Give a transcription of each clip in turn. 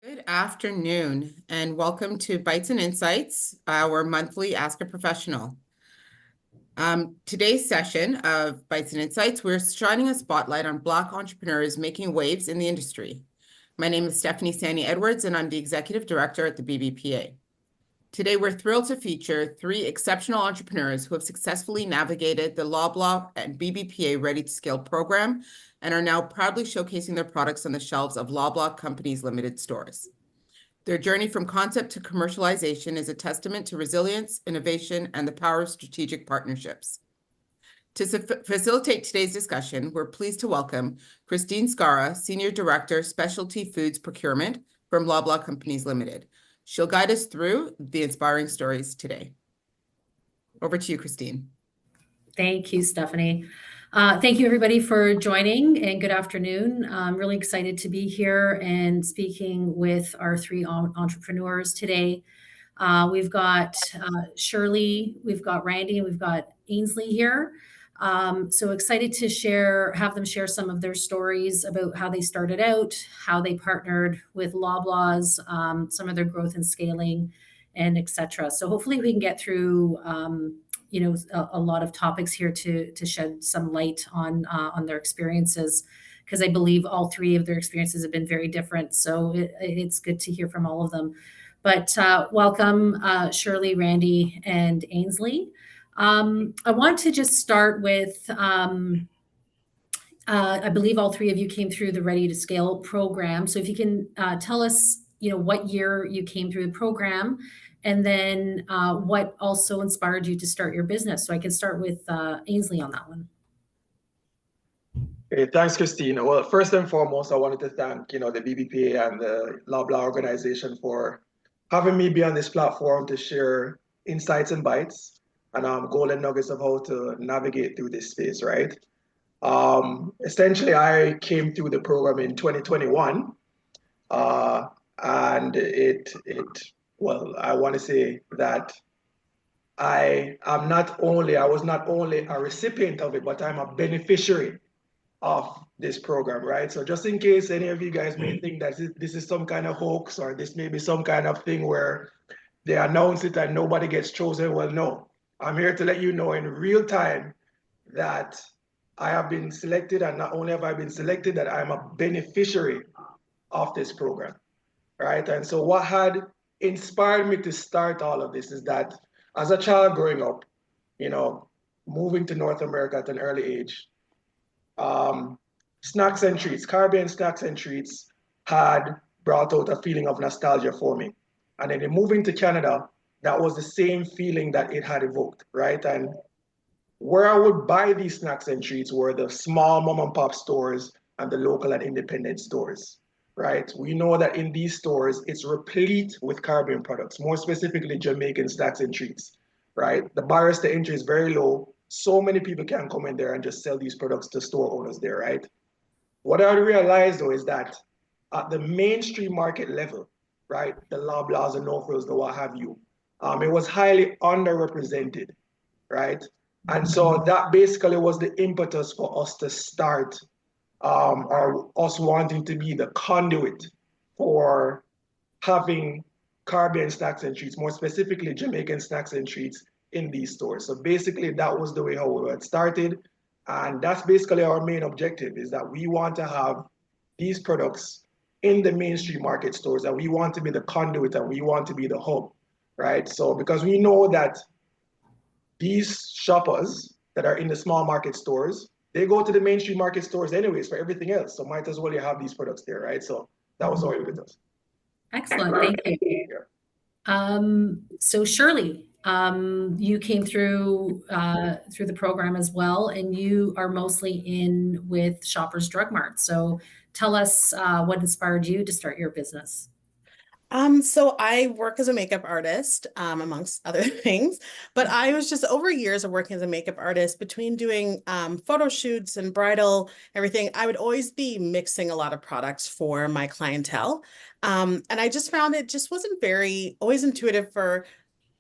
Good afternoon and welcome to Bites and Insights, our monthly Ask a Professional. Today's session of Bites and Insights, we're shining a spotlight on Black entrepreneurs making waves in the industry. My name is Stephanie Sandy Edwards and I'm the Executive Director at the BBPA. Today, we're thrilled to feature three exceptional entrepreneurs who have successfully navigated the Loblaw and BBPA Ready to Scale program and are now proudly showcasing their products on the shelves of Loblaw Companies Limited stores. Their journey from concept to commercialization is a testament to resilience, innovation, and the power of strategic partnerships. To facilitate today's discussion, we're pleased to welcome Christine Scara, Senior Director, Specialty Foods Procurement from Loblaw Companies Limited. She'll guide us through the inspiring stories today. Over to you, Christine. Thank you, Stephanie. Thank you, everybody, for joining, and good afternoon. I'm really excited to be here and speaking with our three entrepreneurs today. We've got Shirley, we've got Randy, and we've got Ainsley here. So excited to have them share some of their stories about how they started out, how they partnered with Loblaw's, some of their growth and scaling, and etc. So hopefully we can get through a lot of topics here to shed some light on their experiences, because I believe all three of their experiences have been very different. So it's good to hear from all of them. But welcome, Shirley, Randy, and Ainsley. I want to just start with, I believe all three of you came through the Ready to Scale program. So if you can tell us, what year you came through the program, and then what also inspired you to start your business. So I can start with Ainsley on that one. Hey, thanks, Christine. Well, first and foremost, I wanted to thank, the BBPA and the Loblaw organization for having me be on this platform to share insights and bites and golden nuggets of how to navigate through this space, right? Essentially, I came through the program in 2021, and well, I want to say that I was not only a recipient of it, but I'm a beneficiary of this program, right? So just in case any of you guys may think that this is some kind of hoax, or this may be some kind of thing where they announce it and nobody gets chosen, well, no. I'm here to let you know in real time that I have been selected, and not only have I been selected, that I'm a beneficiary of this program, right? And so what had inspired me to start all of this is that as a child growing up, moving to North America at an early age, snacks and treats, Caribbean snacks and treats had brought out a feeling of nostalgia for me. And then in moving to Canada, that was the same feeling that it had evoked, right? And where I would buy these snacks and treats were the small mom and pop stores and the local and independent stores, right? We know that in these stores, it's replete with Caribbean products, more specifically Jamaican snacks and treats, right? The barriers to entry is very low. So many people can come in there and just sell these products to store owners there, right? What I realized though is that at the mainstream market level, right, the Loblaws, the Northfields, the what have you, it was highly underrepresented, right? And so that basically was the impetus for us to start, or us wanting to be the conduit for having Caribbean snacks and treats, more specifically Jamaican snacks and treats in these stores. So basically that was the way how we had started. And that's basically our main objective, is that we want to have these products in the mainstream market stores, and we want to be the conduit, and we want to be the hub, right? So because we know that these shoppers that are in the small market stores, they go to the mainstream market stores anyways for everything else. So might as well you have these products there, right? So that was our impetus. Excellent, thank you. So Shirley, you came through the program as well, and you are mostly in with Shoppers Drug Mart. So tell us what inspired you to start your business. So I work as a makeup artist, amongst other things, but I was just over years of working as a makeup artist, between doing photo shoots and bridal, everything, I would always be mixing a lot of products for my clientele. And I just found it just wasn't very always intuitive for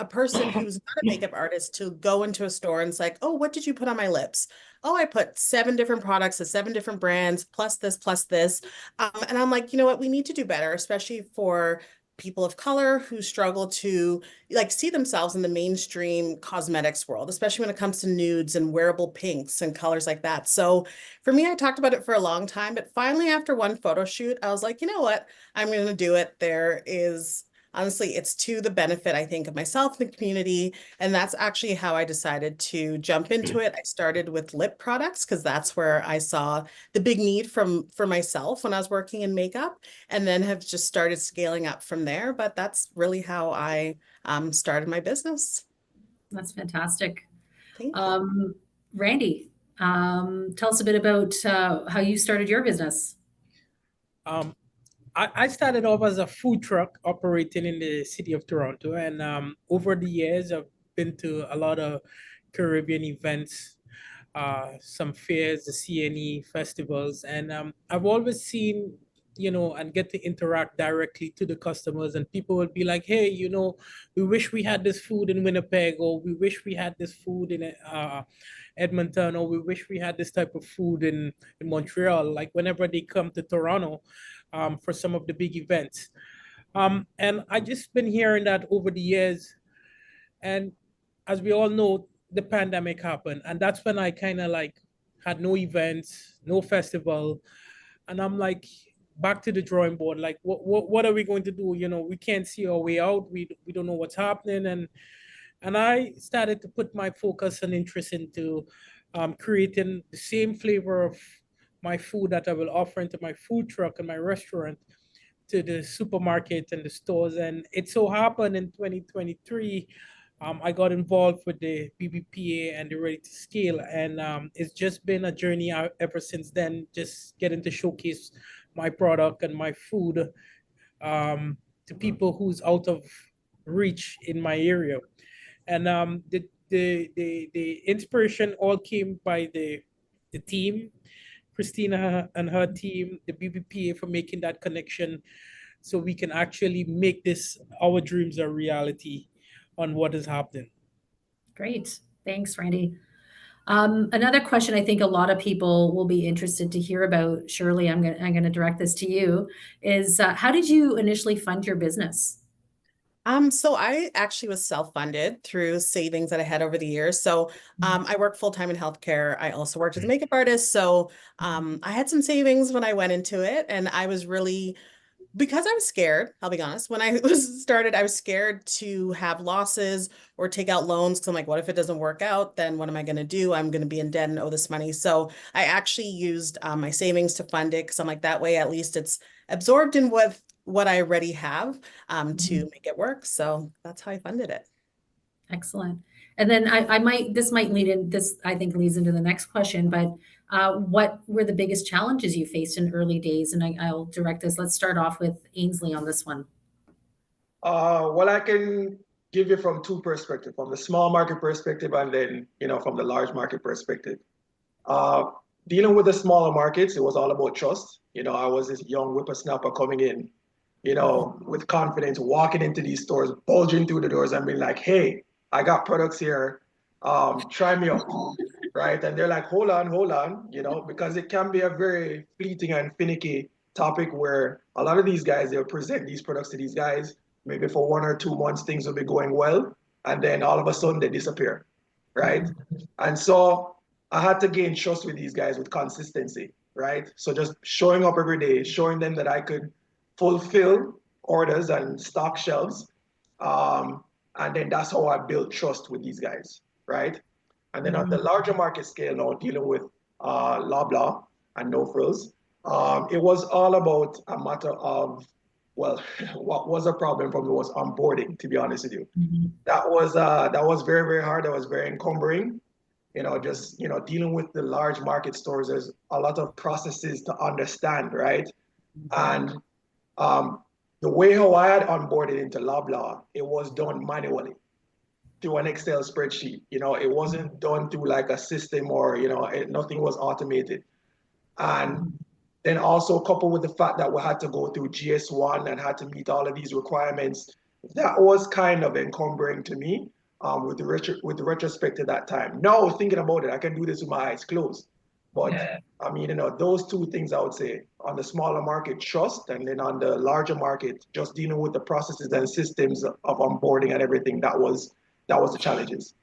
a person who's not a makeup artist to go into a store and it's like, oh, what did you put on my lips? Oh, I put 7 different products at 7 different brands, plus this, plus this. And I'm like, you know what? We need to do better, especially for people of color who struggle to like see themselves in the mainstream cosmetics world, especially when it comes to nudes and wearable pinks and colors like that. So for me, I talked about it for a long time, but finally after one photo shoot, I was like, you know what? I'm going to do it. There is honestly, it's to the benefit, I think, of myself and the community. And that's actually how I decided to jump into it. I started with lip products because that's where I saw the big need for myself when I was working in makeup, and then have just started scaling up from there. But that's really how I started my business. That's fantastic. Thank you. Randy, tell us a bit about how you started your business. Um, I started off as a food truck operating in the city of Toronto, and over the years, I've been to a lot of Caribbean events, some fairs, the CNE festivals, and I've always seen, and get to interact directly to the customers, and people would be like, "Hey, we wish we had this food in Winnipeg, or we wish we had this food in Edmonton, or we wish we had this type of food in Montreal." Like whenever they come to Toronto for some of the big events. And I just been hearing that over the years. And as we all know, the pandemic happened. And that's when I kind of like had no events, no festival. And I'm like, back to the drawing board. Like, what are we going to do? We can't see our way out. We don't know what's happening. And I started to put my focus and interest into creating the same flavor of my food that I will offer into my food truck and my restaurant to the supermarket and the stores. And it so happened in 2023, I got involved with the BBPA and the Ready to Scale. And it's just been a journey ever since then, just getting to showcase my product and my food to people who's out of reach in my area. And the inspiration all came by the team, Christina and her team, the BBPA, for making that connection so we can actually make this our dreams a reality on what is happening. Great. Thanks, Randy. Another question I think a lot of people will be interested to hear about, Shirley, I'm going to direct this to you, is how did you initially fund your business? So I actually was self-funded through savings that I had over the years. So I work full-time in healthcare. I also worked as a makeup artist. So I had some savings when I went into it, and I was really, because I was scared, I'll be honest, when I was started, I was scared to have losses or take out loans because I'm like, what if it doesn't work out? Then what am I going to do? I'm going to be in debt and owe this money. So I actually used my savings to fund it because I'm like, that way at least it's absorbed in what I already have to make it work. So that's how I funded it. Excellent. And then this might lead in, this I think leads into the next question, but what were the biggest challenges you faced in early days? And I'll direct this. Let's start off with Ainsley on this one. Well, I can give you from two perspectives, from the small market perspective and then, from the large market perspective. Dealing with the smaller markets, it was all about trust. I was this young whippersnapper coming in, with confidence, walking into these stores, bulging through the doors and being like, hey, I got products here. Try me out, right? And they're like, hold on, because it can be a very fleeting and finicky topic where a lot of these guys, they'll present these products to these guys. Maybe for 1 or 2 months, things will be going well. And then all of a sudden they disappear, right? And so I had to gain trust with these guys with consistency, right? So just showing up every day, showing them that I could fulfill orders and stock shelves. And then that's how I built trust with these guys, right? And then on the larger market scale now, dealing with Loblaw and No Frills, it was all about a matter of, well, what was a problem for me was onboarding, to be honest with you. That was very, very hard. That was very encumbering. Just, dealing with the large market stores, there's a lot of processes to understand, right? And the way how I had onboarded into Loblaw, it was done manually through an Excel spreadsheet. It wasn't done through like a system or, nothing was automated. And then also coupled with the fact that we had to go through GS1 and had to meet all of these requirements, that was kind of encumbering to me with the retrospect at that time. Now thinking about it, I can do this with my eyes closed. But I mean, those two things I would say on the smaller market, trust, and then on the larger market, just dealing with the processes and systems of onboarding and everything. That was the challenges.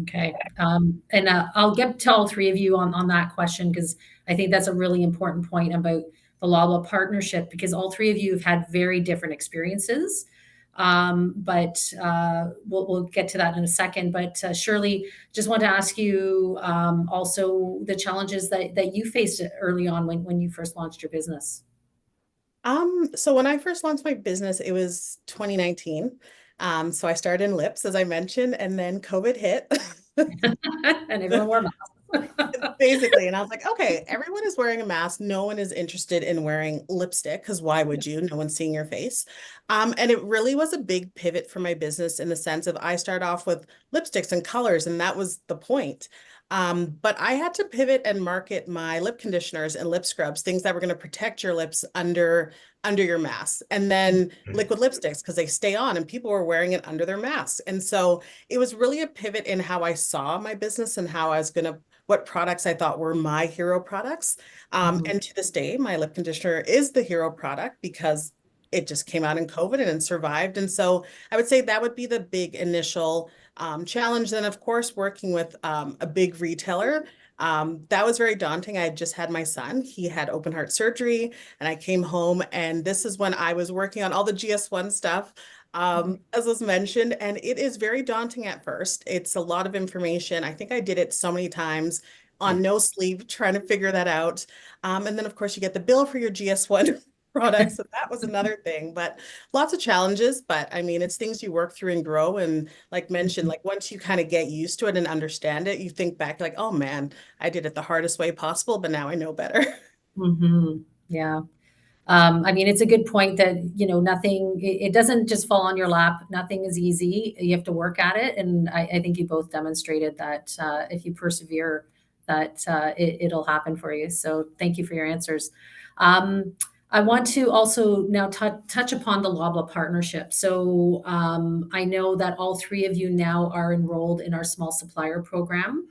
Okay. And I'll get to all three of you on that question because I think that's a really important point about the Loblaw partnership because all three of you have had very different experiences. But we'll get to that in a second. But Shirley, just want to ask you also the challenges that you faced early on when you first launched your business. So when I first launched my business, it was 2019. So I started in lips, as I mentioned, and then COVID hit. And everyone wore masks. Basically, and I was like, okay, everyone is wearing a mask. No one is interested in wearing lipstick because why would you? No one's seeing your face. And it really was a big pivot for my business in the sense of I started off with lipsticks and colors, and that was the point. But I had to pivot and market my lip conditioners and lip scrubs, things that were going to protect your lips under your mask, and then liquid lipsticks because they stay on, and people were wearing it under their masks. And so it was really a pivot in how I saw my business and how I was going to what products I thought were my hero products. And to this day, my lip conditioner is the hero product because it just came out in COVID and it survived. And so I would say that would be the big initial challenge. Then, of course, working with a big retailer. That was very daunting. I had just had my son. He had open heart surgery, and I came home, and this is when I was working on all the GS1 stuff as was mentioned, and it is very daunting at first. It's a lot of information. I think I did it so many times on no sleep trying to figure that out. And then, of course, you get the bill for your GS1 products. So that was another thing, but lots of challenges. But I mean, it's things you work through and grow. And like mentioned, like once you kind of get used to it and understand it, you think back like, oh man, I did it the hardest way possible, but now I know better. Yeah. I mean, it's a good point that, nothing, it doesn't just fall on your lap. Nothing is easy. You have to work at it. And I think you both demonstrated that if you persevere, that it'll happen for you. So thank you for your answers. I want to also now touch upon the Loblaw partnership. So I know that all three of you now are enrolled in our small supplier program.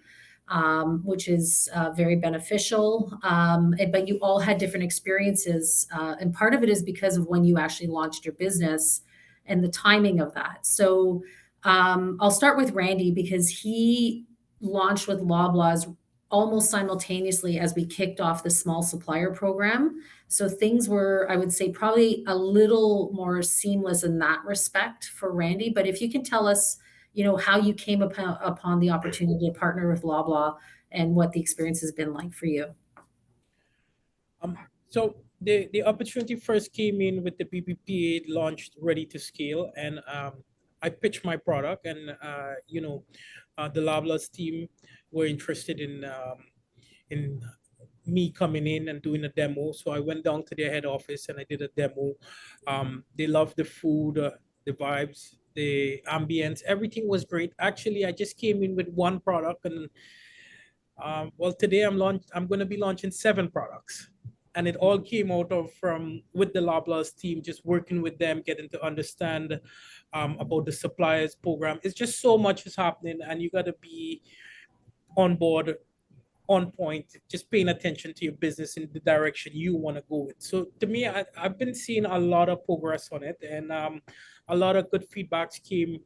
Which is very beneficial. But you all had different experiences. And part of it is because of when you actually launched your business and the timing of that. So I'll start with Randy because he launched with Loblaws almost simultaneously as we kicked off the small supplier program. So things were, I would say, probably a little more seamless in that respect for Randy. But if you can tell us, how you came upon the opportunity to partner with Loblaw and what the experience has been like for you. So the opportunity first came in with the BBPA launched Ready to Scale, and I pitched my product, and the Loblaw's team were interested in me coming in and doing a demo. So I went down to their head office and I did a demo. They loved the food, the vibes, the ambience, everything was great. Actually, I just came in with one product, and well, today I'm going to be launching 7 products, and it all came out of with the Loblaw's team, just working with them, getting to understand about the suppliers program. It's just so much is happening, and you got to be on board, on point, just paying attention to your business in the direction you want to go with. So to me, I've been seeing a lot of progress on it, and a lot of good feedbacks came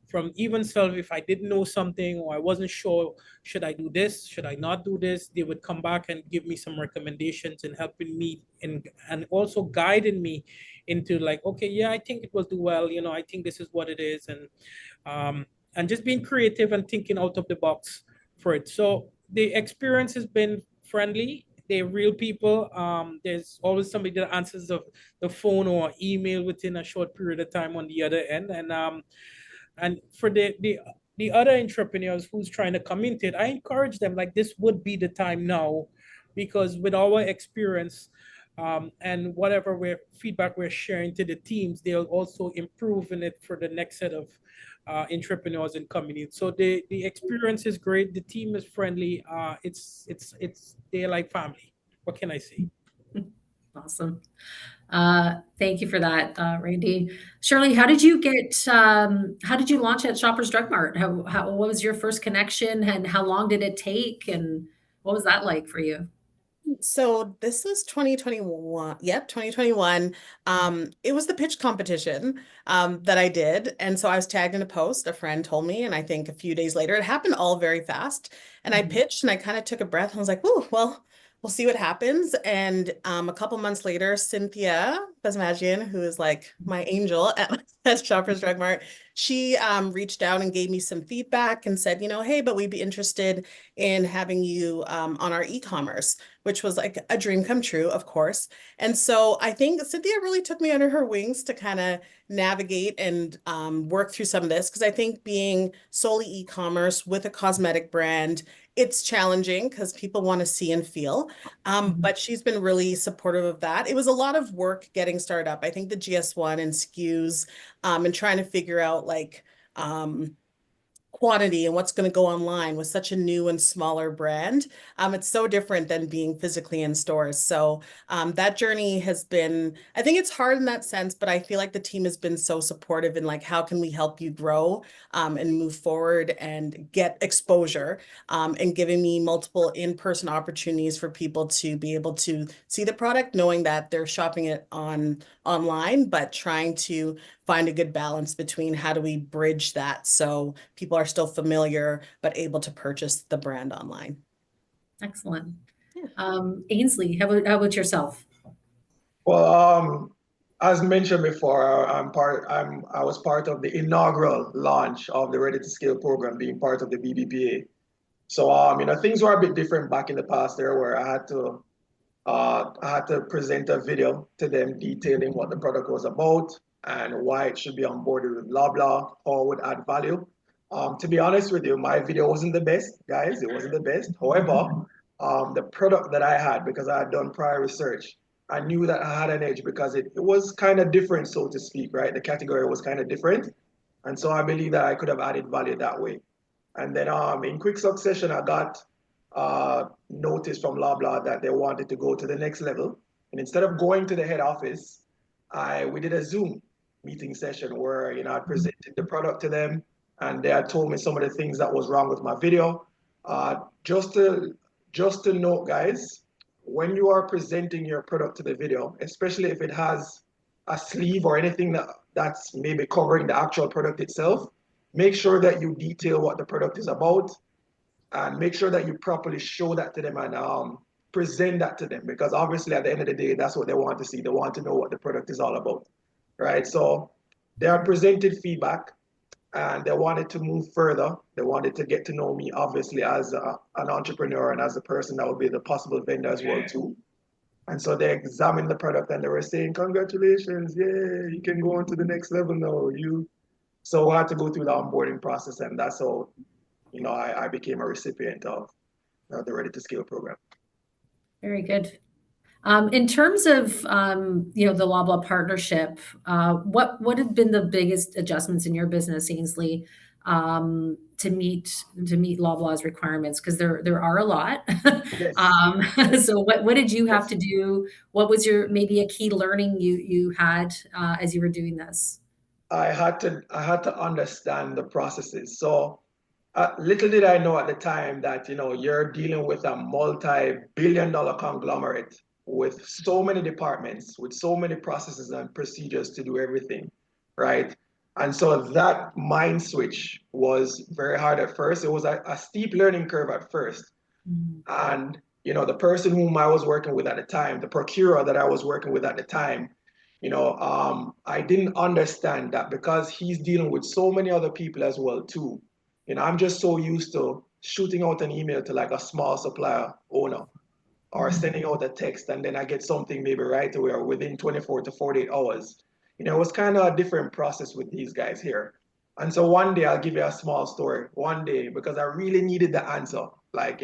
from even self. If I didn't know something or I wasn't sure, should I do this, should I not do this, they would come back and give me some recommendations and helping me and also guiding me into like, okay, yeah, I think it will do well, I think this is what it is, and just being creative and thinking out of the box for it. So the experience has been friendly. They're real people. There's always somebody that answers the phone or email within a short period of time on the other end. And for the other entrepreneurs who's trying to come into it, I encourage them like this would be the time now, because with our experience and whatever feedback we're sharing to the teams, they'll also improve in it for the next set of entrepreneurs and coming in. So the experience is great. The team is friendly. It's they're like family. What can I say? Awesome. Thank you for that, Randy. Shirley, how did you launch at Shoppers Drug Mart? What was your first connection and how long did it take? And what was that like for you? So this was 2021. Yep, 2021. It was the pitch competition that I did. And so I was tagged in a post. A friend told me, and I think a few days later, it happened all very fast. And I pitched and I kind of took a breath and I was like, oh, well, we'll see what happens. And a couple months later, Cynthia Basmagian, who is like my angel at Shoppers Drug Mart, she reached out and gave me some feedback and said, hey, but we'd be interested in having you on our e-commerce, which was like a dream come true, of course. And so I think Cynthia really took me under her wings to kind of navigate and work through some of this, because I think being solely e-commerce with a cosmetic brand, it's challenging because people want to see and feel. But she's been really supportive of that. It was a lot of work getting started up. I think the GS1 and SKUs and trying to figure out like quantity and what's going to go online with such a new and smaller brand. It's so different than being physically in stores. So that journey has been, I think it's hard in that sense, but I feel like the team has been so supportive in like, how can we help you grow and move forward and get exposure and giving me multiple in-person opportunities for people to be able to see the product, knowing that they're shopping it online, but trying to find a good balance between how do we bridge that so people are still familiar but able to purchase the brand online. Excellent. Yeah. Ainsley, how about yourself? Well, as mentioned before, I was part of the inaugural launch of the Ready to Scale program, being part of the BBPA. So, things were a bit different back in the past there, where I had to present a video to them detailing what the product was about and why it should be onboarded with Loblaw, how it would add value. To be honest with you, my video wasn't the best, guys. It wasn't the best. However, the product that I had, because I had done prior research, I knew that I had an edge because it was kind of different, so to speak, right? The category was kind of different. And so I believe that I could have added value that way. And then in quick succession, I got notice from Loblaw that they wanted to go to the next level. And instead of going to the head office, we did a Zoom meeting session where I presented the product to them, and they had told me some of the things that was wrong with my video. Just to note, guys, when you are presenting your product to the video, especially if it has a sleeve or anything that's maybe covering the actual product itself, make sure that you detail what the product is about and make sure that you properly show that to them and present that to them, because obviously at the end of the day, that's what they want to see. They want to know what the product is all about, right? So they had presented feedback and they wanted to move further. They wanted to get to know me, obviously, as an entrepreneur and as a person that would be the possible vendor as well too. And so they examined the product and they were saying, congratulations, yeah, you can go on to the next level now. So I had to go through the onboarding process, and that's how I became a recipient of the Ready to Scale program. Very good. In terms of the Loblaw partnership, what have been the biggest adjustments in your business, Ainsley, to meet Loblaw's requirements? Because there are a lot. Yes. So what did you have Yes. to do? What was maybe a key learning you had as you were doing this? I had to understand the processes. So little did I know at the time that you're dealing with a multi-billion-dollar conglomerate with so many departments, with so many processes and procedures to do everything, right? And so that mind switch was very hard at first. It was a steep learning curve at first. And the person whom I was working with at the time, the procurer that I was working with at the time, I didn't understand that because he's dealing with so many other people as well too. I'm just so used to shooting out an email to like a small supplier owner or sending out a text and then I get something maybe right away or within 24 to 48 hours. It was kind of a different process with these guys here. And so one day I'll give you a small story. One day, because I really needed the answer, like,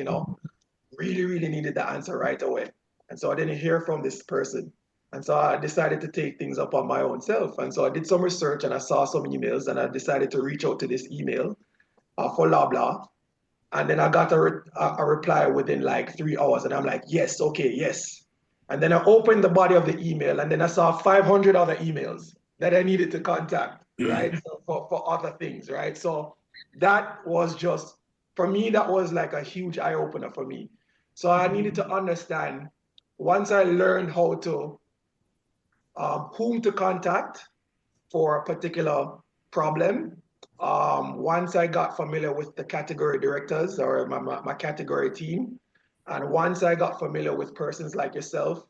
really, really needed the answer right away. And so I didn't hear from this person. And so I decided to take things up on my own self. And so I did some research and I saw some emails and I decided to reach out to this email for Loblaw. And then I got a reply within like 3 hours. And I'm like, yes, okay, yes. And then I opened the body of the email, and then I saw 500 other emails that I needed to contact, right? So for other things, right? So that was just, for me, that was like a huge eye opener for me. So I needed to understand, once I learned how to, whom to contact for a particular problem. Once I got familiar with the category directors or my category team, and once I got familiar with persons like yourself,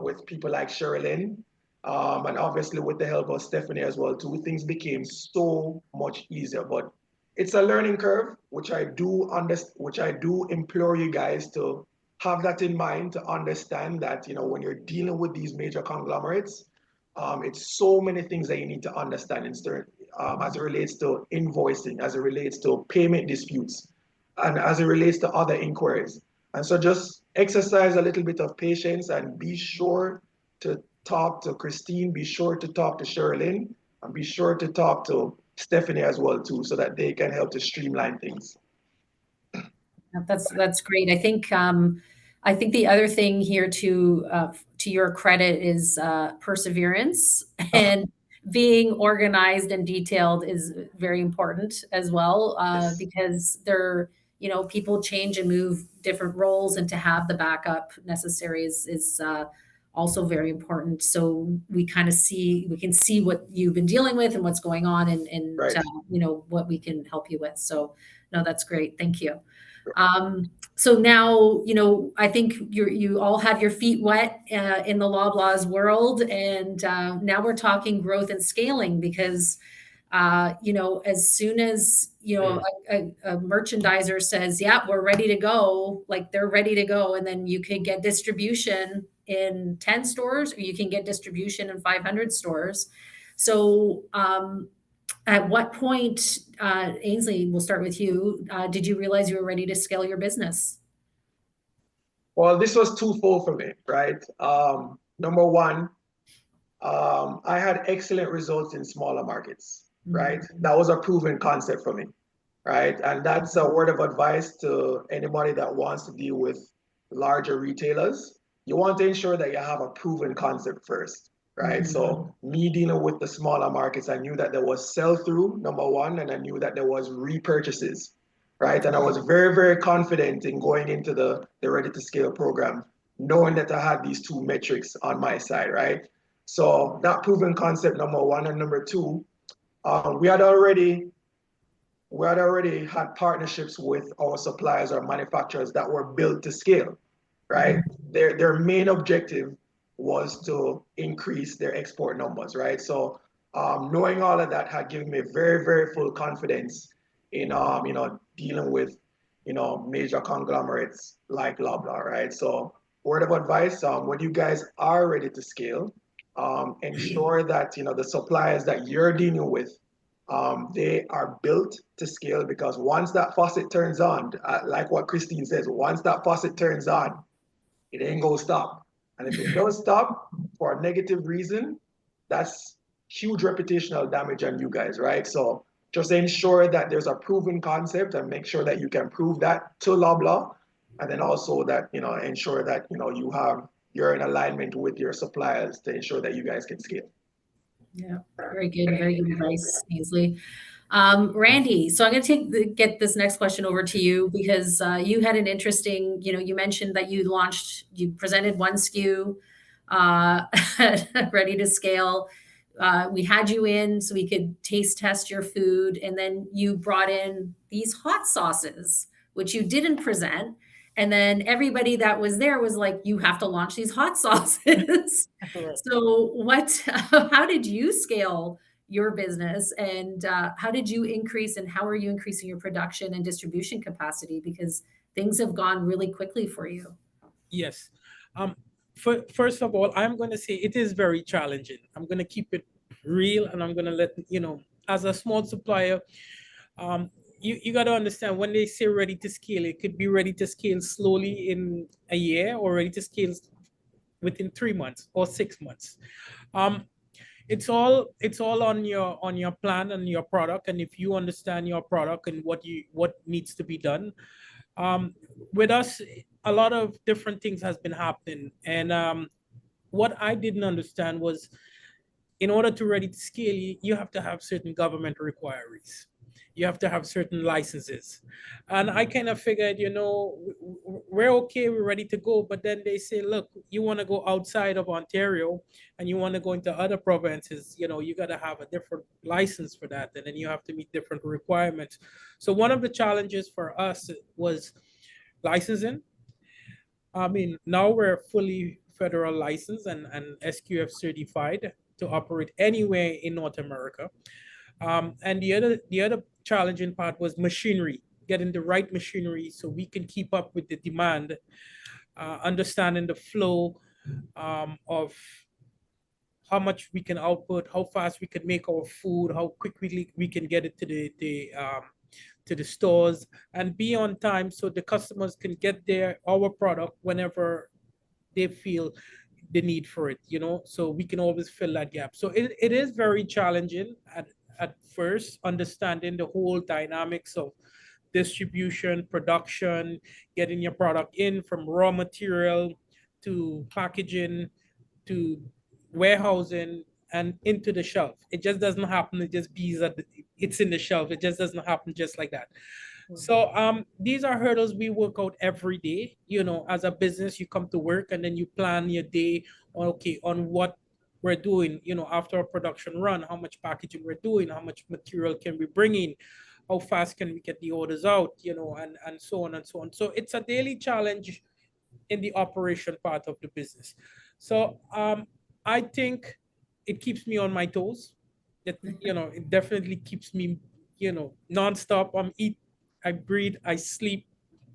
with people like Sherilyn, and obviously with the help of Stephanie as well too, things became so much easier. But it's a learning curve, which I do implore you guys to have that in mind, to understand that, when you're dealing with these major conglomerates, it's so many things that you need to understand as it relates to invoicing, as it relates to payment disputes, and as it relates to other inquiries. And so just exercise a little bit of patience and be sure to talk to Christine, be sure to talk to Sherilyn, and be sure to talk to Stephanie as well too, so that they can help to streamline things. That's great. I think the other thing here to your credit is perseverance, and being organized and detailed is very important as well, Yes. because people change and move different roles, and to have the backup necessary is also very important. So we can see what you've been dealing with and what's going on, and Right. what we can help you with. So no, that's great. Thank you. So now, I think you all have your feet wet in the Loblaw's world, and now we're talking growth and scaling, because as soon as a merchandiser says, "Yeah, we're ready to go," like they're ready to go, and then you could get distribution in 10 stores, or you can get distribution in 500 stores. So at what point, Ainsley, we'll start with you, did you realize you were ready to scale your business? Well, this was twofold for me, right? Number one, I had excellent results in smaller markets, right? That was a proven concept for me, right? And that's a word of advice to anybody that wants to deal with larger retailers. You want to ensure that you have a proven concept first, right? So me dealing with the smaller markets, I knew that there was sell-through, number one, and I knew that there was repurchases, right? And I was very, very confident in going into the Ready to Scale program, knowing that I had these two metrics on my side, right? So that proven concept, number one, and number two, we had already had partnerships with our suppliers or manufacturers that were built to scale, right? Their main objective was to increase their export numbers, right? So knowing all of that had given me very, very full confidence in dealing with major conglomerates like Loblaw, right? So word of advice, when you guys are ready to scale, ensure that the suppliers that you're dealing with, they are built to scale, because once that faucet turns on, like what Christine says, once that faucet turns on, it ain't gonna stop. And if it does stop for a negative reason, that's huge reputational damage on you guys, right? So just ensure that there's a proven concept and make sure that you can prove that to Loblaw. And then also that, ensure that, you're in alignment with your suppliers to ensure that you guys can scale. Yeah, very good. Very good advice, Ainsley. Randy, so I'm going to get this next question over to you, because you had an interesting, you mentioned that you presented one SKU, ready to scale. We had you in so we could taste test your food, and then you brought in these hot sauces, which you didn't present. And then everybody that was there was like, you have to launch these hot sauces. So how did you scale your business, and how did you increase, and how are you increasing your production and distribution capacity? Because things have gone really quickly for you. Yes. First of all, I'm going to say it is very challenging. I'm going to keep it real, and I'm going to let, as a small supplier, you got to understand, when they say ready to scale, it could be ready to scale slowly in a year, or ready to scale within 3 months or 6 months. It's all on your plan and your product, and if you understand your product and what needs to be done. With us, a lot of different things has been happening. And what I didn't understand was, in order to ready to scale, you have to have certain government requirements. You have to have certain licenses. And I kind of figured, we're okay, we're ready to go. But then they say, look, you want to go outside of Ontario and you want to go into other provinces, you got to have a different license for that. And then you have to meet different requirements. So one of the challenges for us was licensing. I mean, now we're fully federal licensed and SQF certified to operate anywhere in North America. And the other challenging part was machinery, getting the right machinery so we can keep up with the demand, understanding the flow of how much we can output, how fast we can make our food, how quickly we can get it to the stores and be on time so the customers can get our product whenever they feel the need for it, so we can always fill that gap. So it is very challenging at first, understanding the whole dynamics of distribution, production, getting your product in from raw material to packaging to warehousing and into the shelf. It just doesn't happen. It just be that it's in the shelf. It just doesn't happen just like that. So these are hurdles we work out every day. As a business, you come to work and then you plan your day on what we're doing, after a production run, how much packaging we're doing, how much material can we bring in, how fast can we get the orders out, and so on and so on. So it's a daily challenge in the operation part of the business. So I think it keeps me on my toes. It definitely keeps me, nonstop. I breathe, I sleep,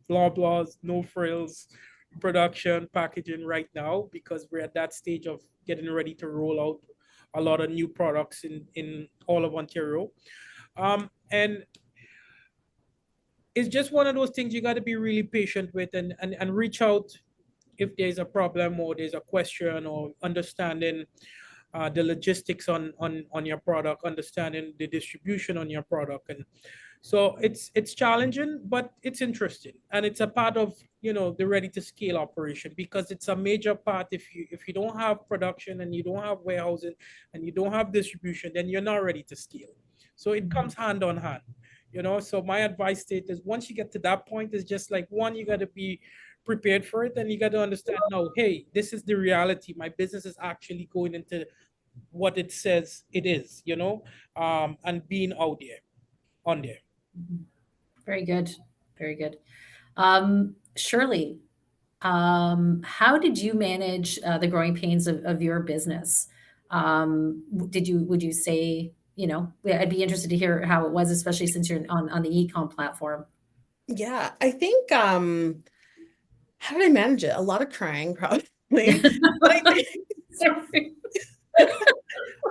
Loblaws, no frills, production, packaging right now, because we're at that stage of getting ready to roll out a lot of new products in all of Ontario. And it's just one of those things you got to be really patient with and reach out if there's a problem or there's a question or understanding the logistics on your product, understanding the distribution on your product. And so it's challenging, but it's interesting. And it's a part of, the ready to scale operation, because it's a major part. If you don't have production and you don't have warehousing and you don't have distribution, then you're not ready to scale. So it comes hand on hand, so my advice is once you get to that point, is just like, one, you got to be prepared for it, and you got to understand, no, hey, this is the reality. My business is actually going into what it says it is, and being out there, on there. Very good. Very good. Shirley, how did you manage the growing pains of your business? Would you say, I'd be interested to hear how it was, especially since you're on the e-com platform. Yeah, I think how did I manage it? A lot of crying, probably. But Sorry.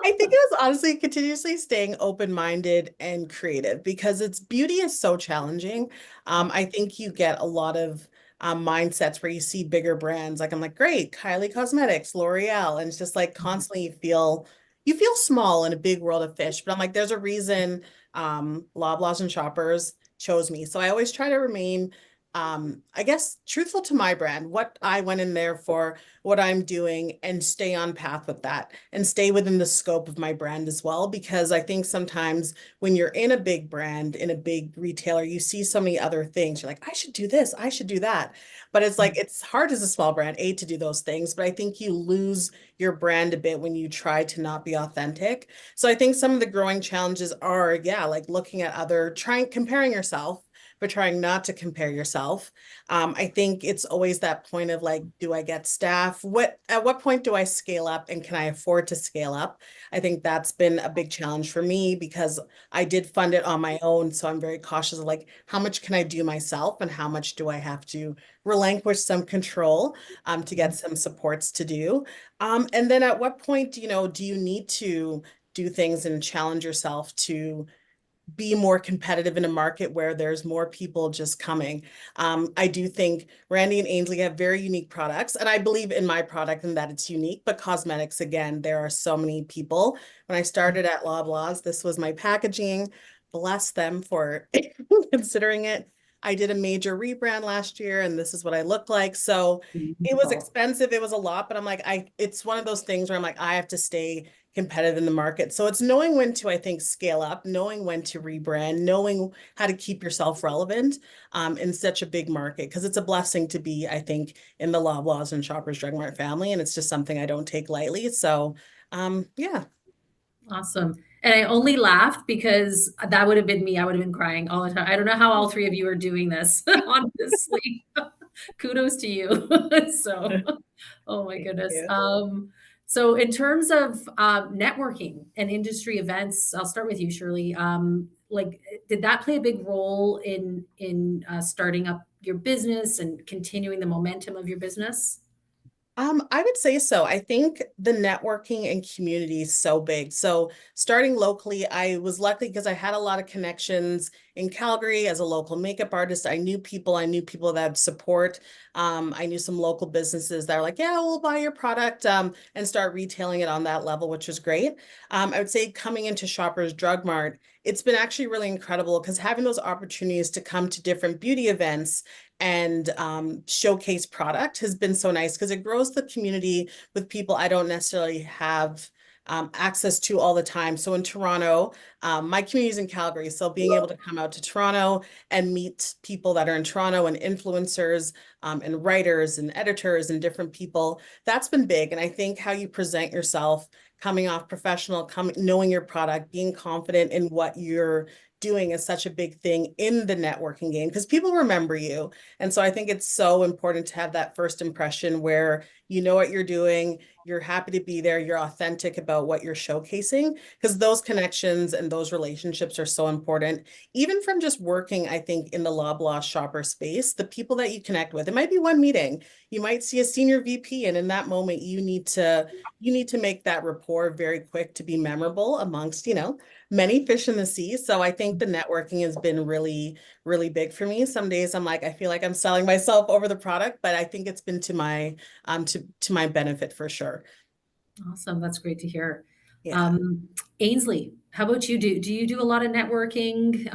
I think it was honestly continuously staying open-minded and creative, because beauty is so challenging. I think you get a lot of mindsets where you see bigger brands. Like, I'm like, great, Kylie Cosmetics, L'Oreal, and it's just like constantly you feel small in a big world of fish. But I'm like, there's a reason Loblaws and Shoppers chose me. So I always try to remain I guess truthful to my brand, what I went in there for, what I'm doing, and stay on path with that and stay within the scope of my brand as well. Because I think sometimes when you're in a big brand, in a big retailer, you see so many other things. You're like, I should do this, I should do that. But it's like, it's hard as a small brand, to do those things. But I think you lose your brand a bit when you try to not be authentic. So I think some of the growing challenges are, yeah, like looking at comparing yourself, but trying not to compare yourself. I think it's always that point of like, do I get staff? At what point do I scale up, and can I afford to scale up? I think that's been a big challenge for me, because I did fund it on my own. So I'm very cautious of like, how much can I do myself, and how much do I have to relinquish some control to get some supports to do? And then at what point, do you need to do things and challenge yourself to be more competitive in a market where there's more people just coming? I do think Randy and Ainsley have very unique products, and I believe in my product and that it's unique. But cosmetics, again, there are so many people. When I started at Loblaws, this was my packaging. Bless them for considering it. I did a major rebrand last year and this is what I look like. So it was expensive. It was a lot, but I'm like, it's one of those things where I'm like, I have to stay competitive in the market. So it's knowing when to, I think, scale up, knowing when to rebrand, knowing how to keep yourself relevant in such a big market. Because it's a blessing to be, I think, in the Loblaws and Shoppers Drug Mart family. And it's just something I don't take lightly. So yeah. Awesome. And I only laughed because that would have been me. I would have been crying all the time. I don't know how all three of you are doing this, honestly. Kudos to you. So, oh my goodness. So in terms of networking and industry events, I'll start with you, Shirley. Like, did that play a big role in starting up your business and continuing the momentum of your business? I would say so. I think the networking and community is so big. So starting locally, I was lucky because I had a lot of connections in Calgary as a local makeup artist. I knew people that support. I knew some local businesses that are like, yeah, we'll buy your product and start retailing it on that level, which was great. I would say coming into Shoppers Drug Mart, it's been actually really incredible because having those opportunities to come to different beauty events and showcase product has been so nice because it grows the community with people I don't necessarily have access to all the time. So in Toronto, my community is in Calgary. So being able to come out to Toronto and meet people that are in Toronto and influencers and writers and editors and different people, that's been big. And I think how you present yourself, coming off professional, knowing your product, being confident in what you're doing is such a big thing in the networking game because people remember you. And so I think it's so important to have that first impression where you know what you're doing, you're happy to be there, you're authentic about what you're showcasing, because those connections and those relationships are so important. Even from just working, I think, in the Loblaw shopper space, the people that you connect with, it might be one meeting. You might see a senior VP, and in that moment, you need to make that rapport very quick to be memorable amongst, many fish in the sea. So I think the networking has been really, really big for me. Some days I'm like, I feel like I'm selling myself over the product, but I think it's been to my to my benefit for sure. Awesome. That's great to hear. Yeah. Ainsley, how about you? Do you do a lot of networking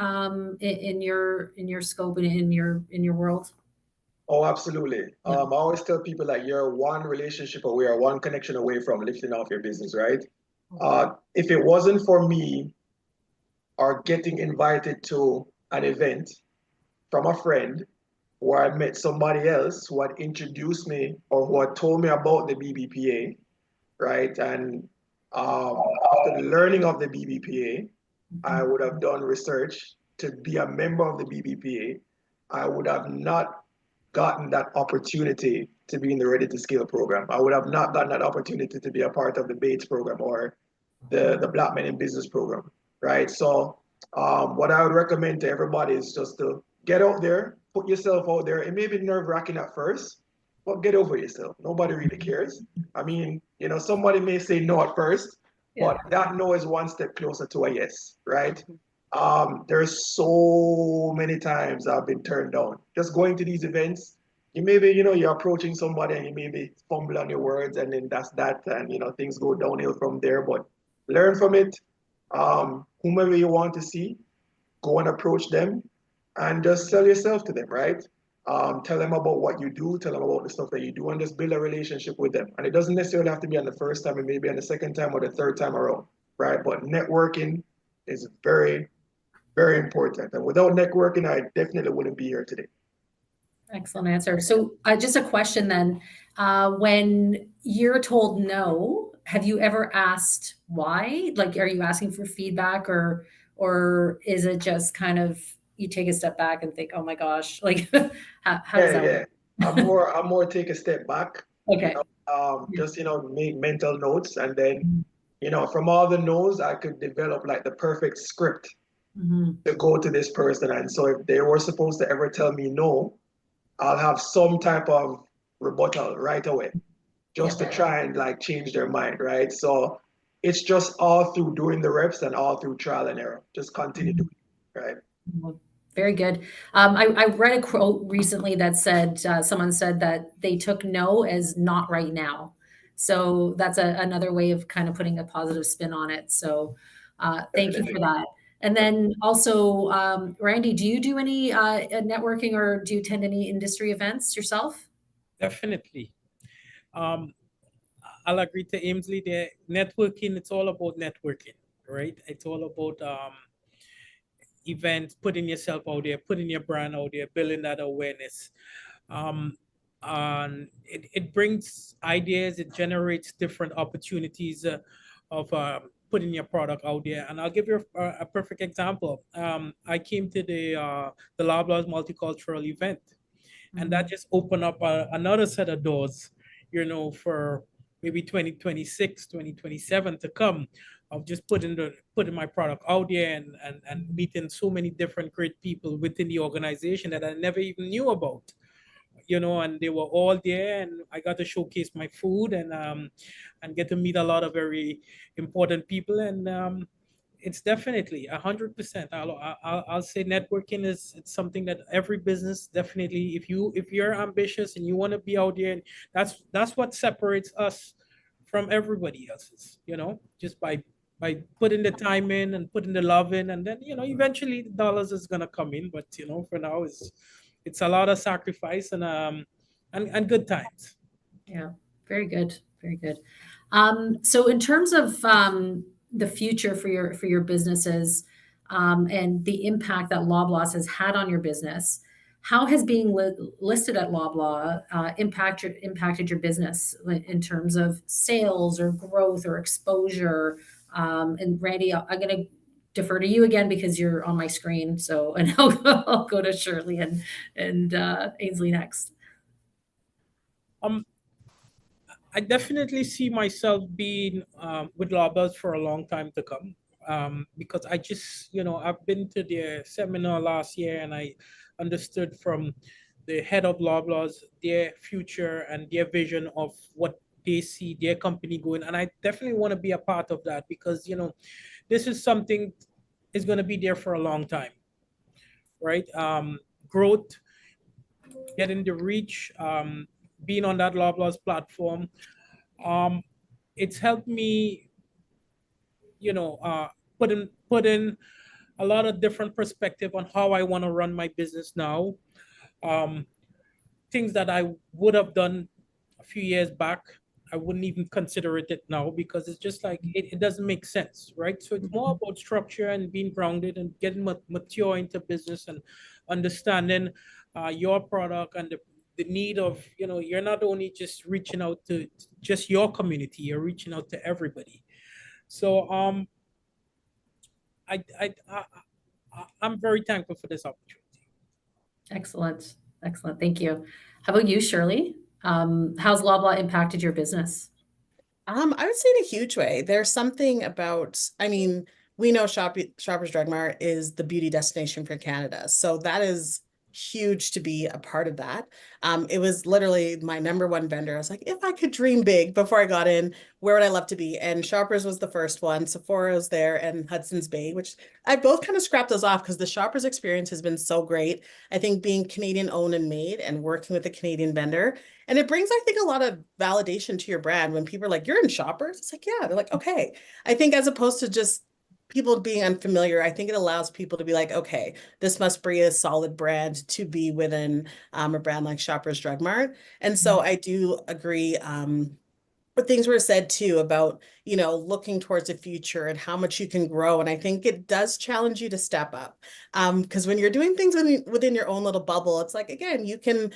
in your scope and in your world? Oh, absolutely. Yeah. I always tell people that you're one relationship away or one connection away from lifting off your business, right? If it wasn't for me or getting invited to an event from a friend where I met somebody else who had introduced me or who had told me about the BBPA, right? And after the learning of the BBPA, I would have done research to be a member of the BBPA. I would have not gotten that opportunity to be in the Ready to Scale program. I would have not gotten that opportunity to be a part of the Bates program or the Black Men in Business program, right? So what I would recommend to everybody is just to get out there, put yourself out there. It may be nerve-wracking at first, but get over yourself. Nobody really cares. I mean, somebody may say no at first, but that no is one step closer to a yes, right? There's so many times I've been turned down. Just going to these events, you maybe, you're approaching somebody and you maybe fumble on your words and then that's that and, things go downhill from there. But learn from it. Whomever you want to see, go and approach them and just sell yourself to them, right? Tell them about what you do, tell them about the stuff that you do, and just build a relationship with them. And it doesn't necessarily have to be on the first time, it may be on the second time or the third time around, right? But networking is very, very important. And without networking, I definitely wouldn't be here today. Excellent answer. So just a question then. When you're told no, have you ever asked why? Like, are you asking for feedback or is it just kind of you take a step back and think, oh my gosh, like how does that work? I'm more take a step back, Okay. just, make mental notes. And then, from all the no's, I could develop like the perfect script to go to this person. And so if they were supposed to ever tell me no, I'll have some type of rebuttal right away just to try and like change their mind, right? So it's just all through doing the reps and all through trial and error. Just continue doing it, right? Very good. I read a quote recently that said, someone said that they took no as not right now. So that's another way of kind of putting a positive spin on it. So thank you for that. And then also, Randy, do you do any networking or do you attend any industry events yourself? Definitely. Um, I'll agree to Amesley there. Networking, it's all about networking, right? It's all about events, putting yourself out there, putting your brand out there, building that awareness. Um, and it brings ideas, it generates different opportunities of putting your product out there. And I'll give you a perfect example. I came to the Loblaw's multicultural event, and that just opened up another set of doors, for maybe 2026, 2027 to come, of just putting my product out there, and meeting so many different great people within the organization that I never even knew about. And they were all there, and I got to showcase my food, and get to meet a lot of very important people. And it's definitely 100%. I'll say networking is, it's something that every business definitely, if you're ambitious and you want to be out there, and that's what separates us from everybody else's, just by putting the time in and putting the love in, and then eventually the dollars is gonna come in. But for now, it's a lot of sacrifice, and good times. Yeah, very good, very good. So in terms of the future for your businesses, and the impact that Loblaws has had on your business, how has being listed at Loblaw impacted your business in terms of sales or growth or exposure? And Randy, I'm going to defer to you again because you're on my screen. So, and I'll go to Shirley and Ainsley next. I definitely see myself being with Loblaws for a long time to come, because I just, I've been to their seminar last year, and I understood from the head of Loblaws their future and their vision of what they see their company going. And I definitely want to be a part of that, because, this is something is going to be there for a long time, right? Growth, getting the reach, being on that Loblaws platform. Um, it's helped me, put in a lot of different perspective on how I want to run my business now. Um, Things that I would have done a few years back, I wouldn't even consider it now, because it's just like it doesn't make sense, right? So it's more about structure and being grounded and getting mature into business, and understanding your product, and the need of, you're not only just reaching out to just your community, you're reaching out to everybody. So I'm very thankful for this opportunity. Excellent. Excellent. Thank you. How about you, Shirley? How's Loblaw impacted your business? I would say in a huge way. There's something about, I mean, we know Shoppers Drug Mart is the beauty destination for Canada. So that is huge to be a part of that. It was literally my number one vendor. I was like, if I could dream big before I got in, where would I love to be? And Shoppers was the first one. Sephora was there, and Hudson's Bay, which I both kind of scrapped those off because the Shoppers experience has been so great. I think being Canadian owned and made and working with a Canadian vendor, and it brings, I think, a lot of validation to your brand when people are like, you're in Shoppers. It's like, yeah, they're like, okay. I think as opposed to just people being unfamiliar, I think it allows people to be like, okay, this must be a solid brand to be within a brand like Shoppers Drug Mart. And so I do agree. But things were said too about, looking towards the future and how much you can grow. And I think it does challenge you to step up. Because when you're doing things within your own little bubble, it's like, again, you can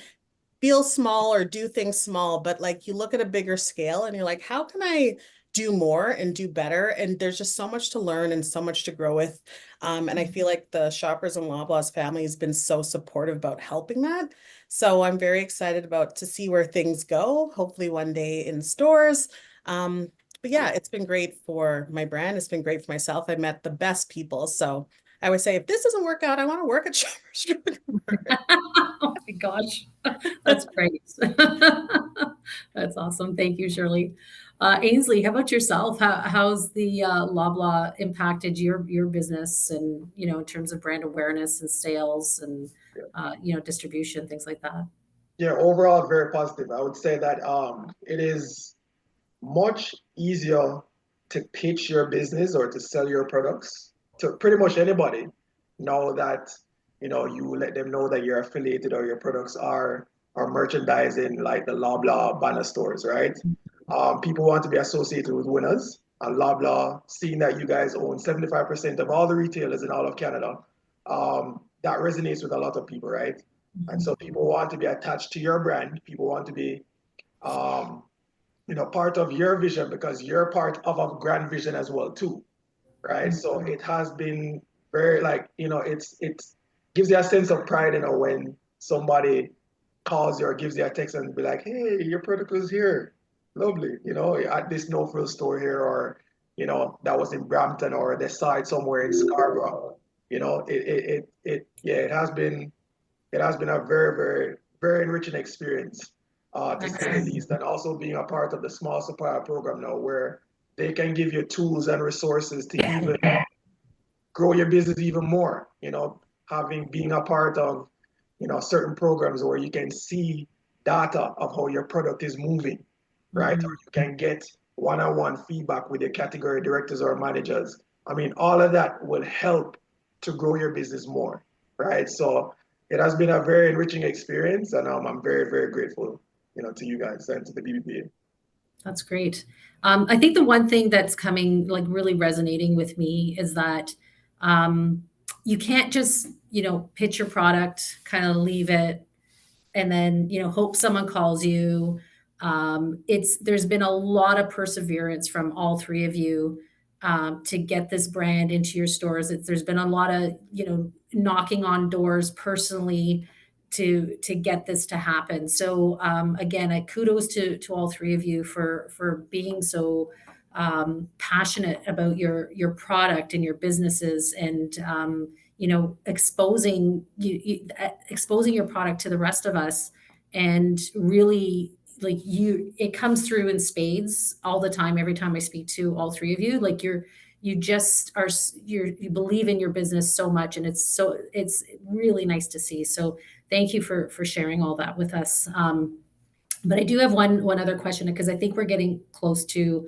feel small or do things small, but like you look at a bigger scale and you're like, how can I do more and do better? And there's just so much to learn and so much to grow with. And I feel like the Shoppers and Loblaws family has been so supportive about helping that. So I'm very excited about to see where things go, hopefully one day in stores. But yeah, it's been great for my brand. It's been great for myself. I met the best people. So I would say if this doesn't work out, I want to work at Shoppers. Oh my gosh, that's great. That's awesome. Thank you, Shirley. Ainsley, how about yourself? How's the Loblaw impacted your business, and in terms of brand awareness and sales and distribution, things like that? Yeah, overall very positive. I would say that it is much easier to pitch your business or to sell your products to pretty much anybody now that you let them know that you're affiliated or your products are merchandising like the Loblaw banner stores, right? People want to be associated with winners, and Loblaw, seeing that you guys own 75% of all the retailers in all of Canada, that resonates with a lot of people, right? And so people want to be attached to your brand. People want to be, part of your vision because you're part of a grand vision as well too, right? So it has been very like, it gives you a sense of pride, when somebody calls you or gives you a text and be like, hey, your product was here. Lovely, at this no frill store here, or, that was in Brampton, or they saw it somewhere in Scarborough. It has been a very, very, very enriching experience, to say the least, and also being a part of the small supplier program now, where they can give you tools and resources to even grow your business even more. Being a part of certain programs where you can see data of how your product is moving, right? Or you can get one-on-one feedback with your category directors or managers. I mean, all of that will help to grow your business more, right? So it has been a very enriching experience, and I'm very, very grateful, to you guys and to the BBPA. That's great. I think the one thing that's coming, like really resonating with me, is that you can't just, pitch your product, kind of leave it, and then, hope someone calls you. There's been a lot of perseverance from all three of you to get this brand into your stores. There's been a lot of, knocking on doors personally to get this to happen. So again, kudos to all three of you for being so passionate about your product and your businesses, and exposing your product to the rest of us, and really, like, it comes through in spades all the time. Every time I speak to all three of you, like, you just are, you believe in your business so much, and it's really nice to see. So thank you for sharing all that with us. But I do have one other question, because I think we're getting close to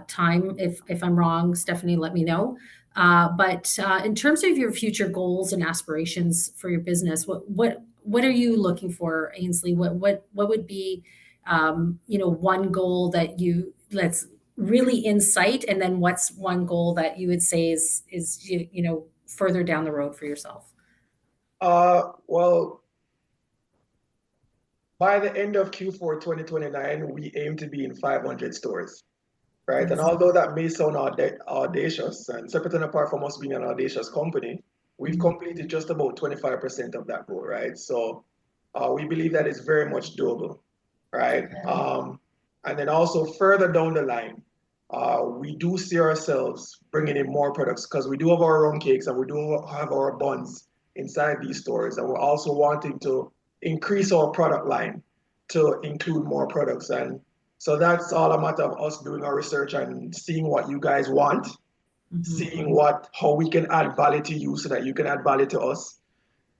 time. If I'm wrong, Stephanie, let me know. But in terms of your future goals and aspirations for your business, what are you looking for, Ainsley? What would be one goal that's really in sight, and then what's one goal that you would say is further down the road for yourself? Well, by the end of Q4 2029, we aim to be in 500 stores, right? And although that may sound audacious, and separate and apart from us being an audacious company, we've completed just about 25% of that goal, right? So we believe that it's very much doable, right? And then also further down the line, we do see ourselves bringing in more products, because we do have our own cakes and we do have our buns inside these stores. And we're also wanting to increase our product line to include more products. And so that's all a matter of us doing our research and seeing what you guys want, seeing how we can add value to you so that you can add value to us.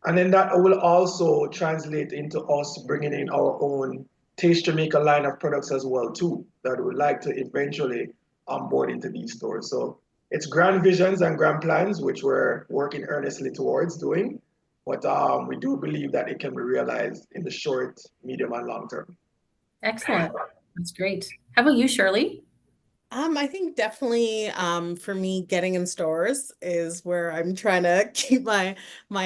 And then that will also translate into us bringing in our own Taste Jamaica line of products as well too, that we would like to eventually onboard into these stores. So it's grand visions and grand plans, which we're working earnestly towards doing. But we do believe that it can be realized in the short, medium, and long term. Excellent. That's great. How about you, Shirley? I think definitely for me, getting in stores is where I'm trying to keep my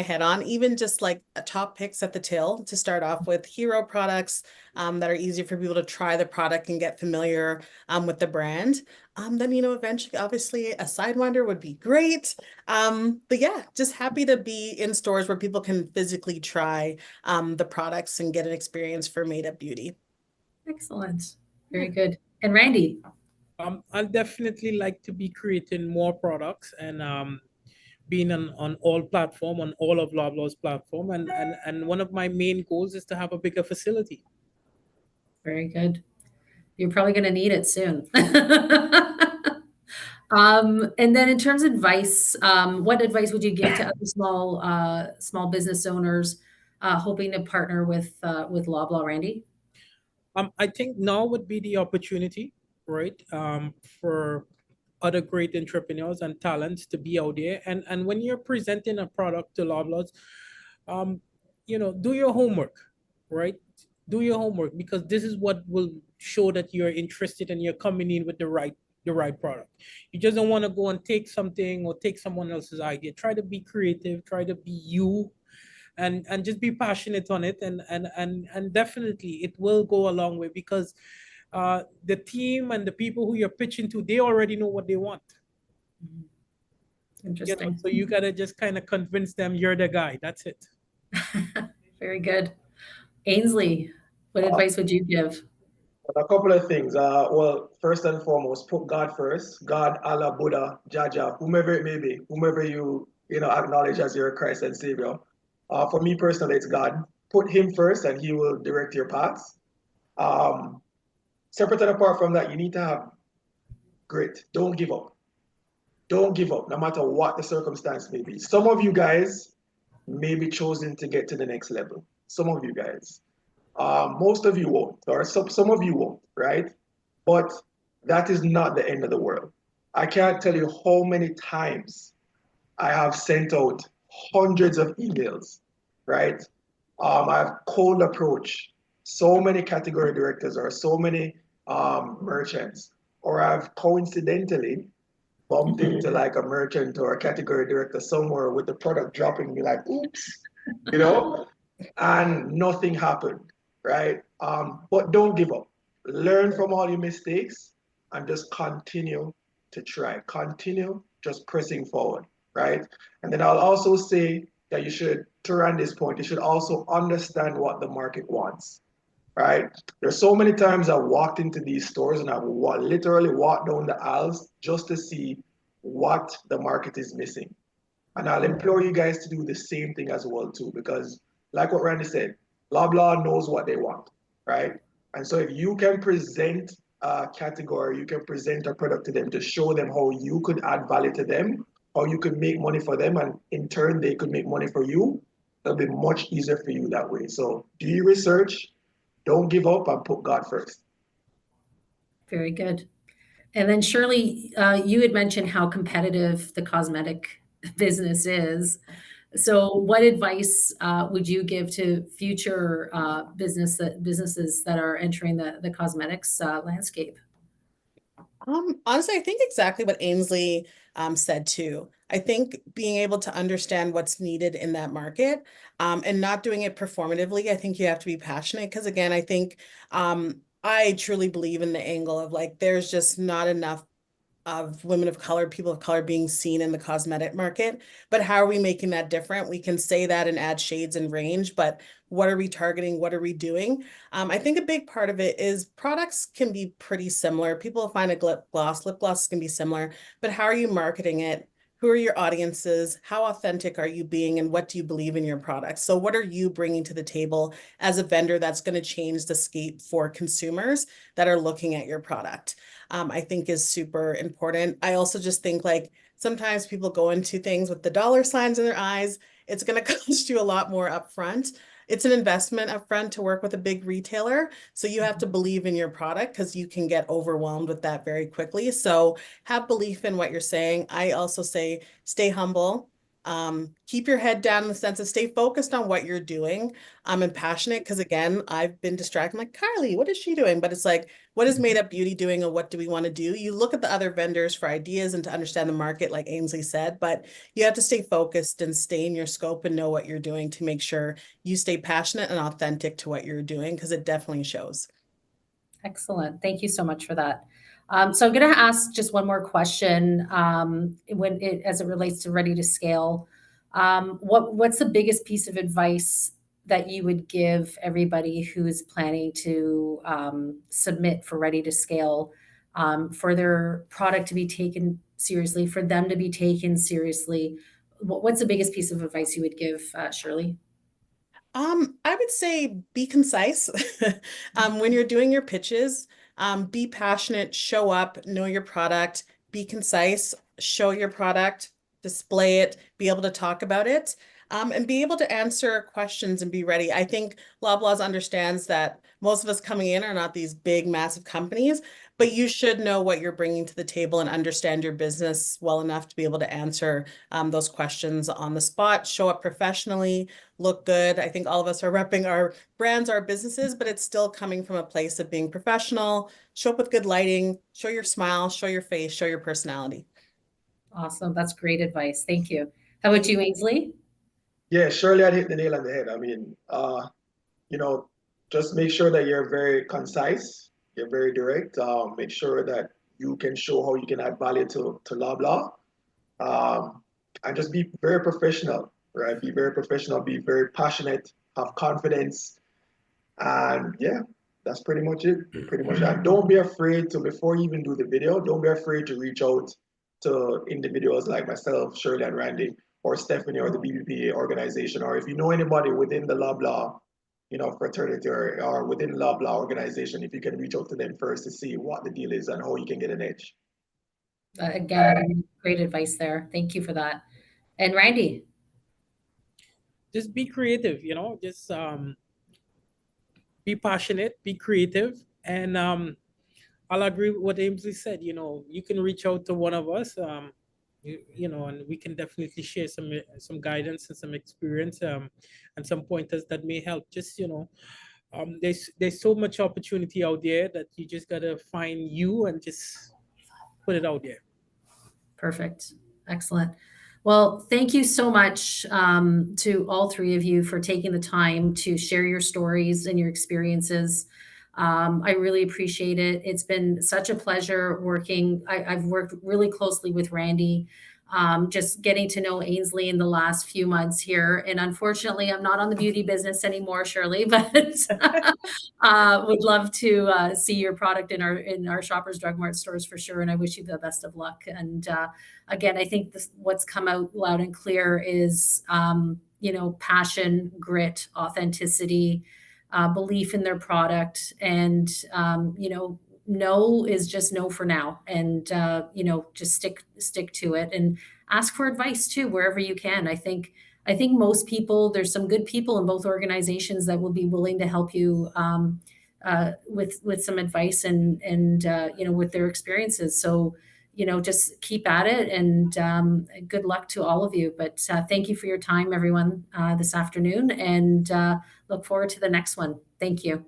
head on. Even just like a top picks at the till to start off with, hero products that are easy for people to try the product and get familiar with the brand. Then eventually, obviously, a Sidewinder would be great. But yeah, just happy to be in stores where people can physically try the products and get an experience for made up beauty. Excellent. Very good. And Randy? I'll definitely like to be creating more products and being on all platform, on all of Loblaw's platform. And one of my main goals is to have a bigger facility. Very good. You're probably going to need it soon. And then in terms of advice, what advice would you give to other small business owners hoping to partner with Loblaw, Randy? I think now would be the opportunity, right, for other great entrepreneurs and talents to be out there. And when you're presenting a product to Loblaws, do your homework, right? Do your homework, because this is what will show that you're interested and you're coming in with the right product. You just don't want to go and take something or take someone else's idea. Try to be creative, try to be you, and just be passionate on it, and definitely it will go a long way, because the team and the people who you're pitching to, they already know what they want. Interesting. So you gotta just kind of convince them you're the guy. That's it. Very good. Ainsley, what advice would you give? A couple of things. Well, first and foremost, put God first. God, Allah, Buddha, Jaja, whomever it may be, whomever you acknowledge as your Christ and Savior. For me personally, it's God. Put Him first, and He will direct your paths. Separate and apart from that, you need to have grit. Don't give up. Don't give up, no matter what the circumstance may be. Some of you guys may be chosen to get to the next level. Some of you guys. Most of you won't, or some of you won't, right? But that is not the end of the world. I can't tell you how many times I have sent out hundreds of emails, right? I've cold approached so many category directors or so many merchants, or I've coincidentally bumped into like a merchant or a category director somewhere with the product dropping, me like, oops, and nothing happened, right? But don't give up. Learn from all your mistakes and just continue to try. Continue just pressing forward, right? And then I'll also say that you should, to run this point, you should also understand what the market wants, right? There's so many times I walked into these stores and I've literally walked down the aisles just to see what the market is missing. And I'll implore you guys to do the same thing as well too, because like what Randy said, Loblaw knows what they want, right? And so if you can present a category, you can present a product to them to show them how you could add value to them, how you could make money for them, and in turn they could make money for you, it'll be much easier for you that way. So do your research, don't give up, and put God first. Very good. And then Shirley, you had mentioned how competitive the cosmetic business is. So what advice would you give to future businesses that are entering the cosmetics landscape? Honestly, I think exactly what Ainsley said too. I think being able to understand what's needed in that market and not doing it performatively. I think you have to be passionate because again, I think I truly believe in the angle of like there's just not enough of women of color, people of color being seen in the cosmetic market. But how are we making that different? We can say that and add shades and range, but what are we targeting? What are we doing? I think a big part of it is products can be pretty similar. People find a lip gloss can be similar, but how are you marketing it? Who are your audiences? How authentic are you being? And what do you believe in your product? So what are you bringing to the table as a vendor that's going to change the scape for consumers that are looking at your product? I think is super important. I also just think like sometimes people go into things with the dollar signs in their eyes. It's going to cost you a lot more upfront. It's an investment upfront to work with a big retailer. So you have to believe in your product because you can get overwhelmed with that very quickly. So have belief in what you're saying. I also say stay humble. Keep your head down in the sense of stay focused on what you're doing. And passionate because again, I've been distracted. I'm like, Carly, what is she doing? But it's like, what is Made Up Beauty doing and what do we want to do? You look at the other vendors for ideas and to understand the market, like Ainsley said, but you have to stay focused and stay in your scope and know what you're doing to make sure you stay passionate and authentic to what you're doing because it definitely shows. Excellent. Thank you so much for that. So I'm going to ask just one more question as it relates to ready to scale. What's the biggest piece of advice that you would give everybody who is planning to submit for ready to scale for their product to be taken seriously, for them to be taken seriously? What's the biggest piece of advice you would give, Shirley? I would say be concise. When you're doing your pitches, be passionate, show up, know your product, be concise, show your product, display it, be able to talk about it, and be able to answer questions and be ready. I think Loblaws understands that most of us coming in are not these big, massive companies, but you should know what you're bringing to the table and understand your business well enough to be able to answer those questions on the spot. Show up professionally, look good. I think all of us are repping our brands, our businesses, but it's still coming from a place of being professional. Show up with good lighting, show your smile, show your face, show your personality. Awesome. That's great advice. Thank you. How about you, Ainsley? Yeah, Shirley had hit the nail on the head. I mean, you know, just make sure that you're very concise, you're very direct. Make sure that you can show how you can add value to Loblaw. Um, and just be very professional, right? Be very professional, be very passionate, have confidence. And yeah, that's pretty much it. Pretty much that. Don't be afraid to, before you even do the video, don't be afraid to reach out to individuals like myself, Shirley and Randy, or Stephanie, or the BBPA organization, or if you know anybody within the Loblaw, fraternity, or within Loblaw organization, if you can reach out to them first to see what the deal is and how you can get an edge. Again, great advice there. Thank you for that. And Randy? Just be creative, just be passionate, be creative. And I'll agree with what Ainsley said. You can reach out to one of us, and we can definitely share some guidance and some experience, and some pointers that may help. Just, there's so much opportunity out there that you just gotta find you and just put it out there. Perfect. Excellent. Well, thank you so much to all three of you for taking the time to share your stories and your experiences. I really appreciate it. It's been such a pleasure working. I've worked really closely with Randy, just getting to know Ainsley in the last few months here. And unfortunately, I'm not on the beauty business anymore, Shirley, but would love to see your product in our Shoppers Drug Mart stores for sure. And I wish you the best of luck. And again, I think what's come out loud and clear is passion, grit, authenticity, belief in their product, and no is just no for now, and just stick to it, and ask for advice too wherever you can. I think most people, there's some good people in both organizations that will be willing to help you with some advice and with their experiences. So just keep at it, and good luck to all of you. But thank you for your time, everyone, this afternoon, and look forward to the next one. Thank you.